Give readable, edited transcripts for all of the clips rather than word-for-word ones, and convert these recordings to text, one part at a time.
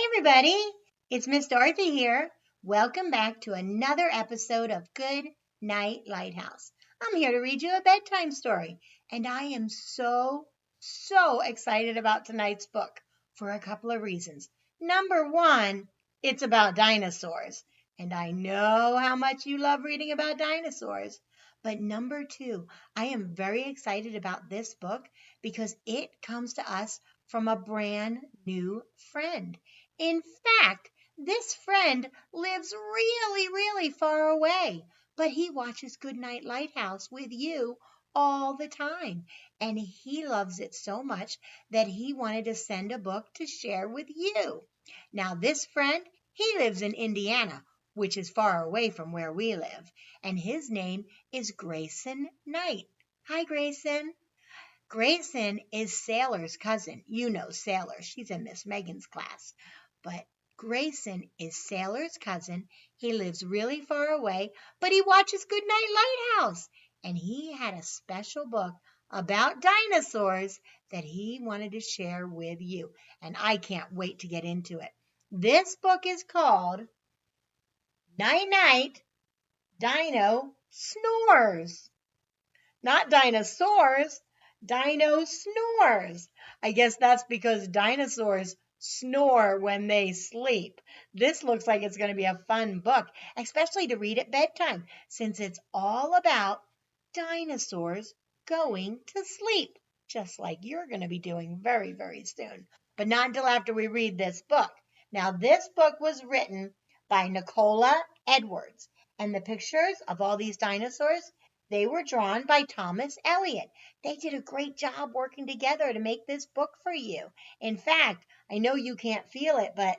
everybody, it's Miss Dorothy here. Welcome back to another episode of Good Night Lighthouse. I'm here to read you a bedtime story, and I am so excited about tonight's book for a couple of reasons. Number one, it's about dinosaurs, and I know how much you love reading about dinosaurs. But number two, I am very excited about this book because it comes to us from a brand new friend. In fact, this friend lives really far away, but he watches Goodnight Lighthouse with you all the time. And he loves it so much that he wanted to send a book to share with you. Now, this friend, he lives in Indiana, which is far away from where we live, and his name is Grayson Knight. Hi, Grayson. Grayson is Sailor's cousin. You know Sailor. She's in Miss Megan's class. But Grayson is Sailor's cousin. He lives really far away, but he watches Goodnight Lighthouse. And he had a special book about dinosaurs that he wanted to share with you. And I can't wait to get into it. This book is called Night Night Dino-snores. Not dinosaurs, Dino-snores. I guess that's because dinosaurs snore when they sleep. This looks like it's going to be a fun book, especially to read at bedtime, since it's all about dinosaurs going to sleep, just like you're going to be doing very soon. But not until after we read this book. Now, this book was written by Nicola Edwards, and the pictures of all these dinosaurs, they were drawn by Thomas Elliott. They did a great job working together to make this book for you. In fact, I know you can't feel it, but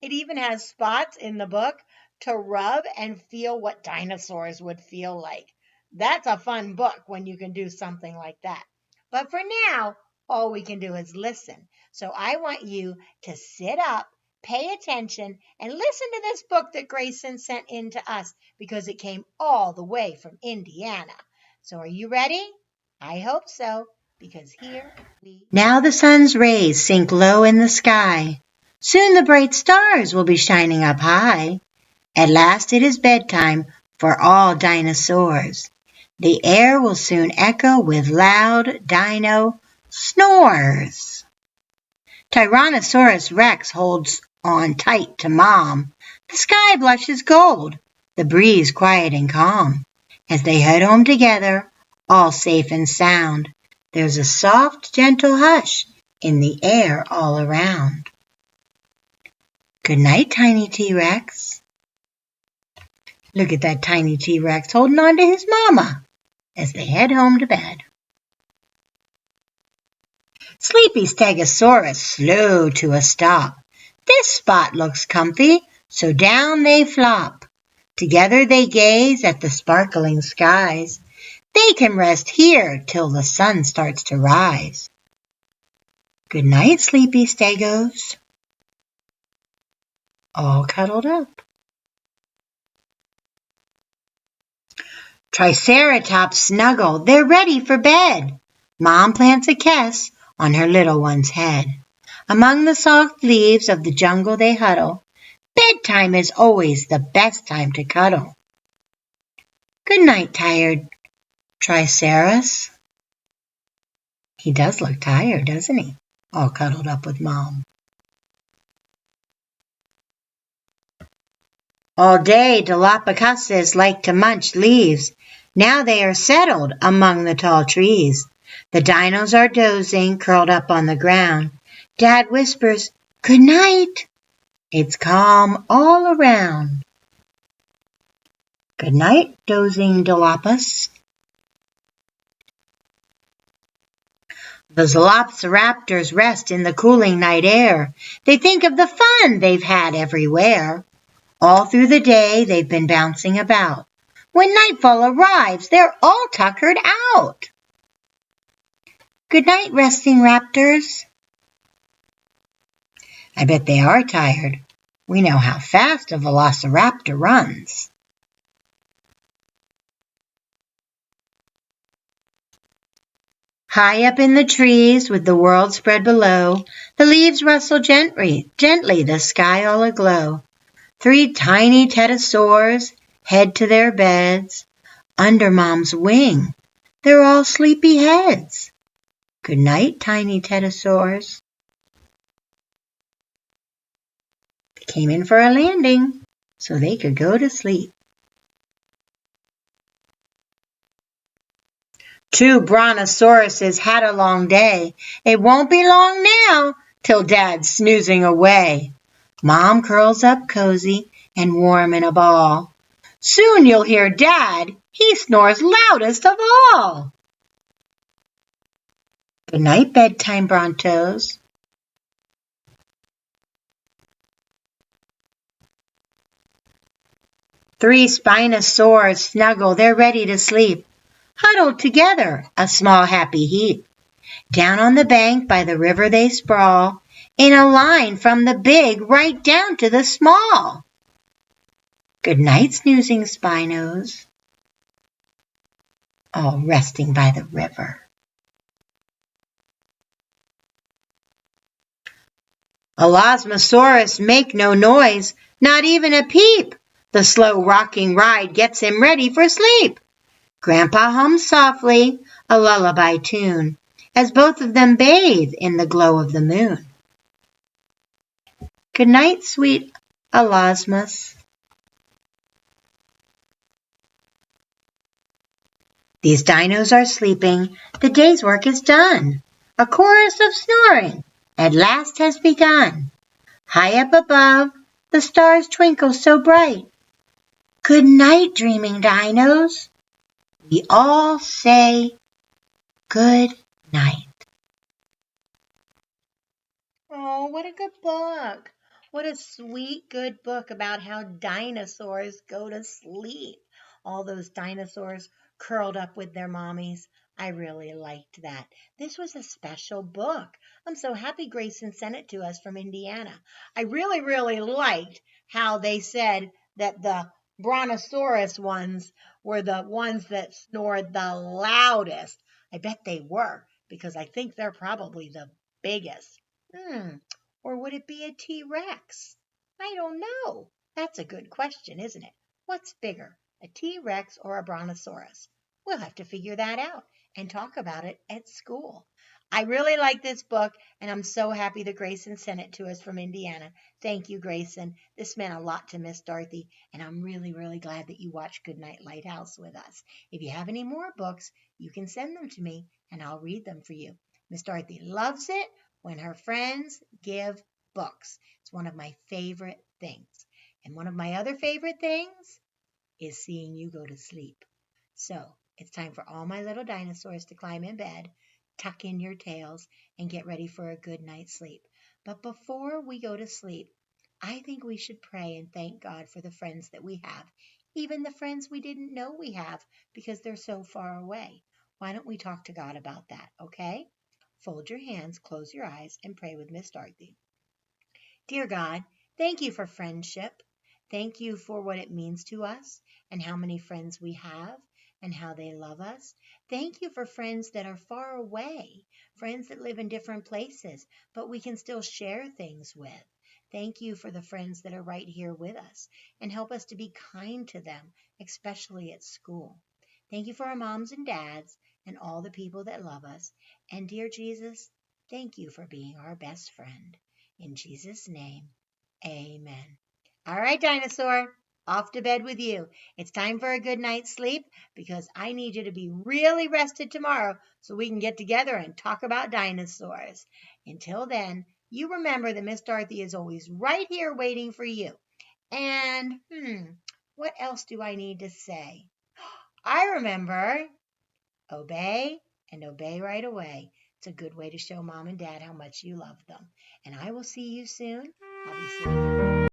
it even has spots in the book to rub and feel what dinosaurs would feel like. That's a fun book when you can do something like that. But for now, all we can do is listen. So I want you to sit up, pay attention, and listen to this book that Grayson sent in to us because it came all the way from Indiana. So are you ready? I hope so, because here we Now the sun's rays sink low in the sky. Soon the bright stars will be shining up high. At last it is bedtime for all dinosaurs. The air will soon echo with loud dino snores. Tyrannosaurus Rex holds on tight to Mom. The sky blushes gold, the breeze quiet and calm. As they head home together, all safe and sound, there's a soft, gentle hush in the air all around. Good night, tiny T-Rex. Look at that tiny T-Rex holding on to his mama as they head home to bed. Sleepy Stegosaurus slow to a stop. This spot looks comfy, so down they flop. Together they gaze at the sparkling skies. They can rest here till the sun starts to rise. Good night, Sleepy Stegos. All cuddled up. Triceratops snuggle, they're ready for bed. Mom plants a kiss on her little one's head. Among the soft leaves of the jungle they huddle. Bedtime is always the best time to cuddle. Good night, tired Triceratops. He does look tired, doesn't he? All cuddled up with Mom. All day Dilophosaurus like to munch leaves. Now they are settled among the tall trees. The dinos are dozing, curled up on the ground. Dad whispers, "Good night." It's calm all around. Good night, dozing Dilophosaurus. The Velociraptors rest in the cooling night air. They think of the fun they've had everywhere. All through the day they've been bouncing about. When nightfall arrives, they're all tuckered out. Good night, resting raptors. I bet they are tired. We know how fast a velociraptor runs. High up in the trees, with the world spread below, the leaves rustle gently, the sky all aglow. 3 tiny pterosaurs head to their beds. Under Mom's wing, they're all sleepy heads. Good night, tiny pterosaurs. They came in for a landing so they could go to sleep. 2 brontosauruses had a long day. It won't be long now till Dad's snoozing away. Mom curls up cozy and warm in a ball. Soon you'll hear Dad. He snores loudest of all. Good night, bedtime Brontos. Three Spinosaurs snuggle, they're ready to sleep. Huddled together, a small happy heap. Down on the bank by the river they sprawl, in a line from the big right down to the small. Good night, snoozing Spinos, all resting by the river. Elasmosaurus make no noise, not even a peep. The slow rocking ride gets him ready for sleep. Grandpa hums softly a lullaby tune as both of them bathe in the glow of the moon. Good night, sweet Elasmus. These dinos are sleeping, the day's work is done. A chorus of snoring at last has begun. High up above, the stars twinkle so bright. Good night, dreaming dinos. We all say good night. Oh, what a good book. What a sweet, good book about how dinosaurs go to sleep. All those dinosaurs curled up with their mommies. I really liked that. This was a special book. I'm so happy Grayson sent it to us from Indiana. I really, really liked how they said that the brontosaurus ones were the ones that snored the loudest. I bet they were, because I think they're probably the biggest. Or would it be a T-Rex? I don't know. That's a good question, isn't it? What's bigger, a T-Rex or a brontosaurus? We'll have to figure that out and talk about it at school. I really like this book, and I'm so happy that Grayson sent it to us from Indiana. Thank you, Grayson. This meant a lot to Miss Dorothy, and I'm really, really glad that you watched Goodnight Lighthouse with us. If you have any more books, you can send them to me, and I'll read them for you. Miss Dorothy loves it when her friends give books. It's one of my favorite things. And one of my other favorite things is seeing you go to sleep. So it's time for all my little dinosaurs to climb in bed, tuck in your tails, and get ready for a good night's sleep. But before we go to sleep, I think we should pray and thank God for the friends that we have, even the friends we didn't know we have because they're so far away. Why don't we talk to God about that, okay? Fold your hands, close your eyes, and pray with Miss Dorothy. Dear God, thank you for friendship. Thank you for what it means to us and how many friends we have and how they love us. Thank you for friends that are far away, friends that live in different places, but we can still share things with. Thank you for the friends that are right here with us and help us to be kind to them, especially at school. Thank you for our moms and dads and all the people that love us. And dear Jesus, thank you for being our best friend. In Jesus' name, amen. All right, dinosaur, off to bed with you. It's time for a good night's sleep because I need you to be really rested tomorrow so we can get together and talk about dinosaurs. Until then, you remember that Miss Dorothy is always right here waiting for you. And, what else do I need to say? I remember obey and obey right away. It's a good way to show mom and dad how much you love them. And I will see you soon. I'll be sitting here.